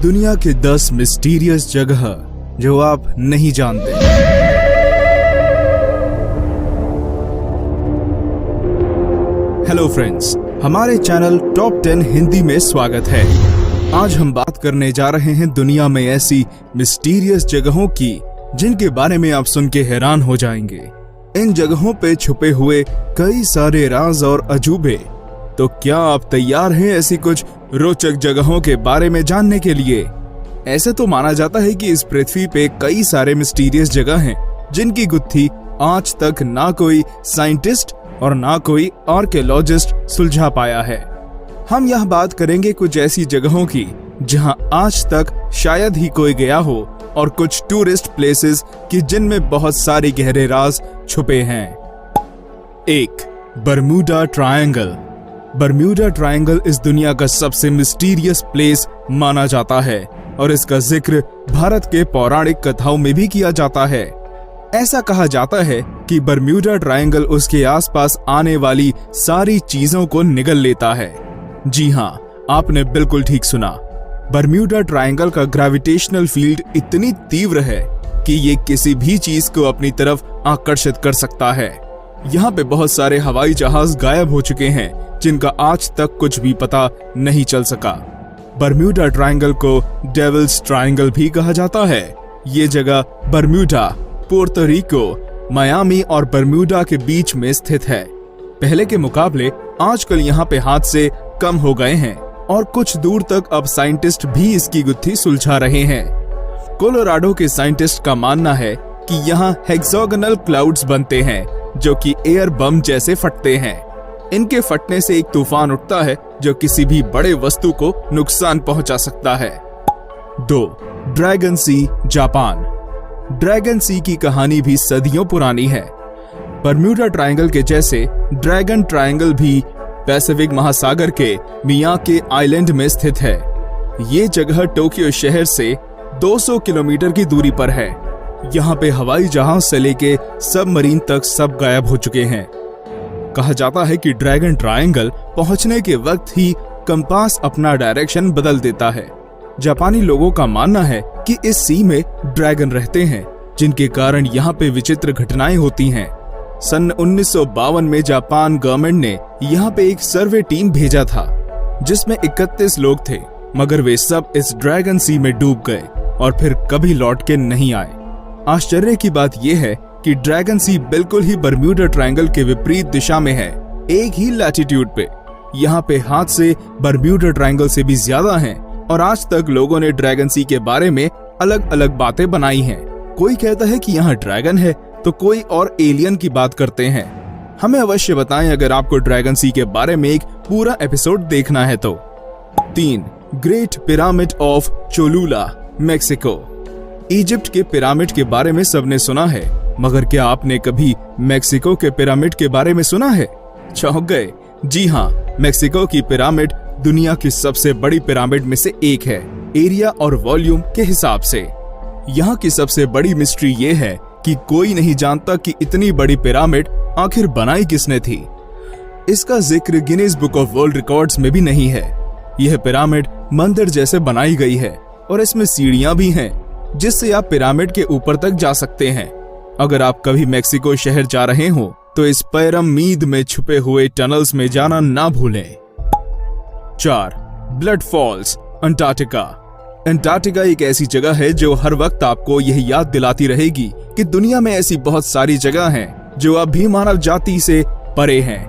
दुनिया के 10 मिस्टीरियस जगह जो आप नहीं जानते। हेलो फ्रेंड्स, हमारे चैनल टॉप 10 हिंदी में स्वागत है। आज हम बात करने जा रहे हैं दुनिया में ऐसी मिस्टीरियस जगहों की जिनके बारे में आप सुन के हैरान हो जाएंगे। इन जगहों पे छुपे हुए कई सारे राज और अजूबे। तो क्या आप तैयार हैं ऐसी कुछ रोचक जगहों के बारे में जानने के लिए? ऐसे तो माना जाता है कि इस पृथ्वी पे कई सारे मिस्टीरियस जगह हैं जिनकी गुत्थी आज तक ना कोई साइंटिस्ट और ना कोई आर्कियोलॉजिस्ट सुलझा पाया है। हम यह बात करेंगे कुछ ऐसी जगहों की जहां आज तक शायद ही कोई गया हो, और कुछ टूरिस्ट प्लेसेस की जिनमें बहुत सारे गहरे राज छुपे हैं। 1. Bermuda triangle. बरम्यूडा ट्रायंगल इस दुनिया का सबसे मिस्टीरियस प्लेस माना जाता है और इसका जिक्र भारत के पौराणिक कथाओं में भी किया जाता है। ऐसा कहा जाता है कि बरम्यूडा ट्रायंगल उसके आसपास आने वाली सारी चीजों को निगल लेता है। जी हाँ, आपने बिल्कुल ठीक सुना। बरम्यूडा ट्रायंगल का ग्रेविटेशनल फील्ड इतनी तीव्र है कि ये किसी भी चीज को अपनी तरफ आकर्षित कर सकता है। यहाँ पे बहुत सारे हवाई जहाज गायब हो चुके हैं जिनका आज तक कुछ भी पता नहीं चल सका। बरम्यूडा ट्रायंगल को डेविल्स ट्रायंगल भी कहा जाता है। ये जगह बरम्यूडा, पोर्तो रिको, मायामी और बरम्यूडा के बीच में स्थित है। पहले के मुकाबले आजकल यहाँ पे हादसे कम हो गए हैं और कुछ दूर तक अब साइंटिस्ट भी इसकी गुत्थी सुलझा रहे हैं। कोलोराडो के साइंटिस्ट का मानना है कि यहाँ हेक्सागोनल क्लाउड्स बनते हैं जो कि एयर बम जैसे फटते हैं। इनके फटने से एक तूफान उठता है जो किसी भी बड़े वस्तु को नुकसान पहुंचा सकता है। 2. ड्रैगन सी, जापान। ड्रैगन सी की कहानी भी सदियों पुरानी है। बरम्यूडा ट्रायंगल के जैसे ड्रैगन ट्रायंगल भी पैसिफिक महासागर के मियाके आइलैंड में स्थित है। ये जगह टोक्यो शहर से 200 किलोमीटर की दूरी पर है। यहाँ पे हवाई जहाज से लेके सबमरीन तक सब गायब हो चुके हैं। कहा जाता है कि ड्रैगन ट्रायंगल पहुंचने के वक्त ही कंपास अपना डायरेक्शन बदल देता है। जापानी लोगों का मानना है कि इस सी में ड्रैगन रहते हैं जिनके कारण यहाँ पे विचित्र घटनाएं होती हैं। सन 1952 में जापान गवर्नमेंट ने यहाँ पे एक सर्वे टीम भेजा था जिसमें 31 लोग थे, मगर वे सब इस ड्रैगन सी में डूब गए और फिर कभी लौट के नहीं आए। आश्चर्य की बात यह है कि ड्रैगन सी बिल्कुल ही बरम्यूडा ट्रायंगल के विपरीत दिशा में है, एक ही लैटिट्यूड पे। यहाँ पे हादसे बरम्यूडा ट्रायंगल से भी ज्यादा हैं और आज तक लोगों ने ड्रैगन सी के बारे में अलग अलग बातें बनाई हैं। कोई कहता है कि यहाँ ड्रैगन है तो कोई और एलियन की बात करते हैं। हमें अवश्य बताएं अगर आपको ड्रैगन सी के बारे में एक पूरा एपिसोड देखना है तो। 3. Great pyramid of Cholula, Mexico. Egypt के पिरामिड के बारे में सबने सुना है, मगर क्या आपने कभी मेक्सिको के पिरामिड के बारे में सुना है? चौंक गए? जी हाँ, मेक्सिको की पिरामिड दुनिया की सबसे बड़ी पिरामिड में से एक है, एरिया और वॉल्यूम के हिसाब से। यहाँ की सबसे बड़ी मिस्ट्री ये है कि कोई नहीं जानता कि इतनी बड़ी पिरामिड आखिर बनाई किसने थी। इसका जिक्र Guinness book of world records में भी नहीं है। यह पिरामिड मंदिर जैसे बनाई गई है और इसमें सीढ़ियां भी हैं जिससे आप पिरामिड के ऊपर तक जा सकते हैं। अगर आप कभी मेक्सिको शहर जा रहे हो तो इस पिरामिड में छुपे हुए टनल्स में जाना ना भूलें। 4. Blood false, Antarctica. अंटार्कटिका एक ऐसी जगह है जो हर वक्त आपको यह याद दिलाती रहेगी कि दुनिया में ऐसी बहुत सारी जगह हैं जो अब भी मानव जाति से परे हैं।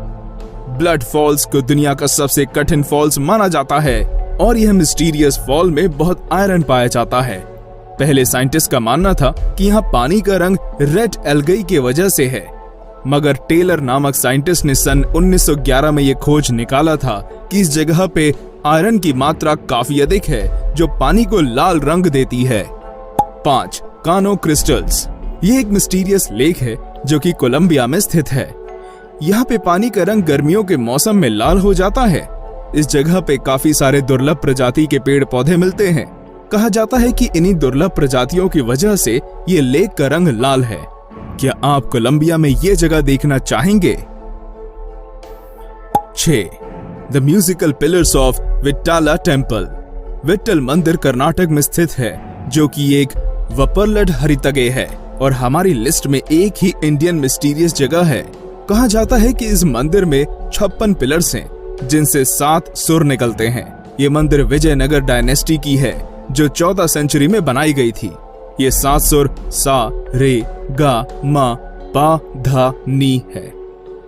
ब्लड फॉल्स को दुनिया का सबसे कठिन फॉल्स माना जाता है और यह मिस्टीरियस फॉल में बहुत आयरन पाया जाता है। पहले साइंटिस्ट का मानना था कि यहाँ पानी का रंग रेड एल्गी की वजह से है, मगर टेलर नामक साइंटिस्ट ने सन 1911 में यह खोज निकाला था कि इस जगह पे आयरन की मात्रा काफी अधिक है जो पानी को लाल रंग देती है। 5. कानो क्रिस्टल्स। ये एक मिस्टीरियस लेक है जो कि कोलंबिया में स्थित है। यहाँ पे पानी का रंग गर्मियों के मौसम में लाल हो जाता है। इस जगह पे काफी सारे दुर्लभ प्रजाति के पेड़ पौधे मिलते हैं। कहा जाता है कि इन्हीं दुर्लभ प्रजातियों की वजह से ये लेक का रंग लाल है। क्या आप कोलंबिया में ये जगह देखना चाहेंगे? 6. The musical pillars of Vittala temple. Vitthal मंदिर कर्नाटक में स्थित है, जो कि एक वपरलड हरितगे है और हमारी लिस्ट में एक ही इंडियन मिस्टीरियस जगह है। कहा जाता है कि इस मंदिर में 56 पिलर्स हैं, जिनसे 7 सुर निकलते हैं। ये मंदिर विजयनगर डायनेस्टी की है, जो 14 सेंचुरी में बनाई गई थी। ये 7 सुर सा, रे, गा, मा, पा, धा, नी है।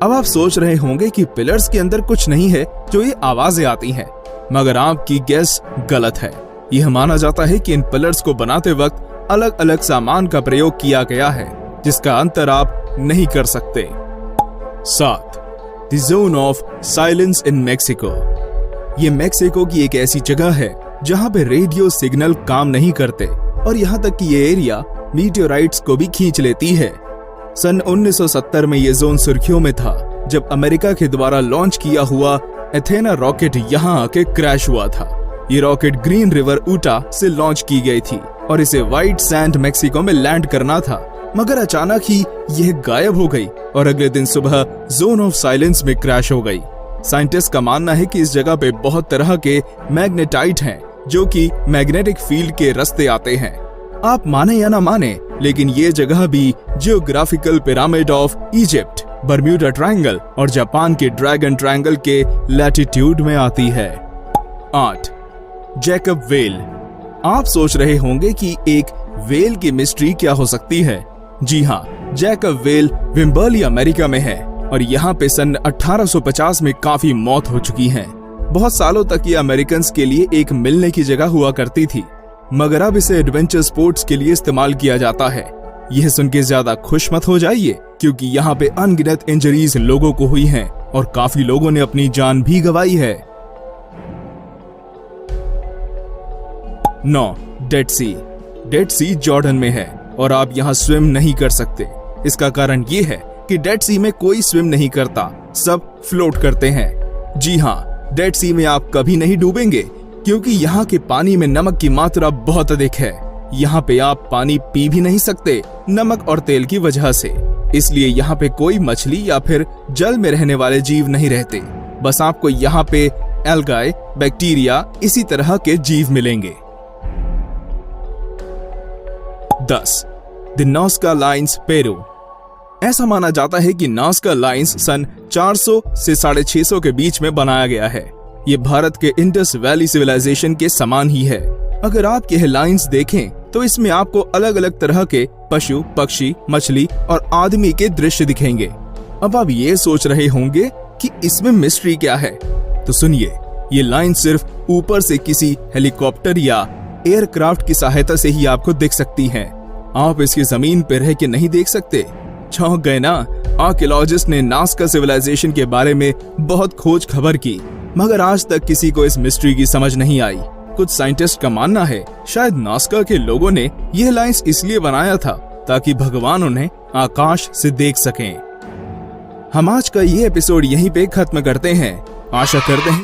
अब आप सोच रहे होंगे कि पिलर्स के अंदर कुछ नहीं है जो ये आवाजें आती हैं, मगर आपकी गेस गलत है। यह माना जाता है कि इन पिलर्स को बनाते वक्त अलग अलग सामान का प्रयोग किया गया है, जिसका अंतर आप नहीं कर सकते। 7. The zone of silence in Mexico. ये मेक्सिको की एक ऐसी जगह है जहां पे रेडियो सिग्नल काम नहीं करते और यहाँ तक कि ये एरिया मीटियोराइट्स को भी खींच लेती है। सन 1970 में ये जोन सुर्खियों में था, जब अमेरिका के द्वारा लॉन्च किया हुआ एथेना रॉकेट यहाँ आके क्रैश हुआ था। ये रॉकेट ग्रीन रिवर ऊटा से लॉन्च की गई थी और इसे व्हाइट सैंड मेक्सिको में लैंड करना था, मगर अचानक ही यह गायब हो गई और अगले दिन सुबह जोन ऑफ साइलेंस में क्रैश हो गई। साइंटिस्ट का मानना है कि इस जगह पे बहुत तरह के मैग्नेटाइट हैं, जो कि मैग्नेटिक फील्ड के रास्ते आते हैं। आप माने या ना माने, लेकिन ये जगह भी geographical pyramid of Egypt, Bermuda triangle और जापान के ड्रैगन ट्रायंगल के लैटिट्यूड में आती है। 8. Jacob well. आप सोच रहे होंगे कि एक वेल की मिस्ट्री क्या हो सकती है। जी हाँ, जैकब वेल विम्बर्ली अमेरिका में है और यहाँ पे सन 1850 में काफी मौत हो चुकी हैं। बहुत सालों तक ये अमेरिकन्स के लिए एक मिलने की जगह हुआ करती थी, मगर अब इसे एडवेंचर स्पोर्ट्स के लिए इस्तेमाल किया जाता है। यह सुन के ज्यादा खुश मत हो जाइए, क्योंकि यहाँ पे अनगिनत इंजरीज लोगों को हुई हैं और काफी लोगों ने अपनी जान भी गंवाई है। 9. डेड सी। डेड सी जॉर्डन में है और आप यहाँ स्विम नहीं कर सकते। इसका कारण ये है कि डेड सी में कोई स्विम नहीं करता, सब फ्लोट करते हैं। जी हाँ, डेड सी में आप कभी नहीं डूबेंगे, क्योंकि यहाँ के पानी में नमक की मात्रा बहुत अधिक है। यहाँ पे आप पानी पी भी नहीं सकते, नमक और तेल की वजह से। इसलिए यहाँ पे कोई मछली या फिर जल में रहने वाले जीव नहीं रहते। बस आपको यहाँ पे एल्गाई, बैक्टीरिया, इसी तरह के जीव मिलेंगे। 10. The Nazca lines, Peru. ऐसा माना जाता है कि नाज़का लाइन्स सन 400 से 650 के बीच में बनाया गया है। ये भारत के इंडस वैली सिविलाइजेशन के समान ही है। अगर आप यह लाइन्स देखें तो इसमें आपको अलग अलग तरह के पशु, पक्षी, मछली और आदमी के दृश्य दिखेंगे। अब आप ये सोच रहे होंगे कि इसमें मिस्ट्री क्या है, तो सुनिए, ये लाइन सिर्फ ऊपर से किसी हेलीकॉप्टर या एयरक्राफ्ट की सहायता से ही आपको दिख सकती हैं। आप इसकी जमीन पर रह के नहीं देख सकते। चौंक गए ना? आर्कियोलॉजिस्ट ने नाज़का सिविलाइजेशन के बारे में बहुत खोज खबर की, मगर आज तक किसी को इस मिस्ट्री की समझ नहीं आई। कुछ साइंटिस्ट का मानना है शायद नाज़का के लोगों ने यह लाइन्स इसलिए बनाया था ताकि भगवान उन्हें आकाश से देख सकें। हम आज का ये एपिसोड यहीं पे खत्म करते हैं। आशा करते हैं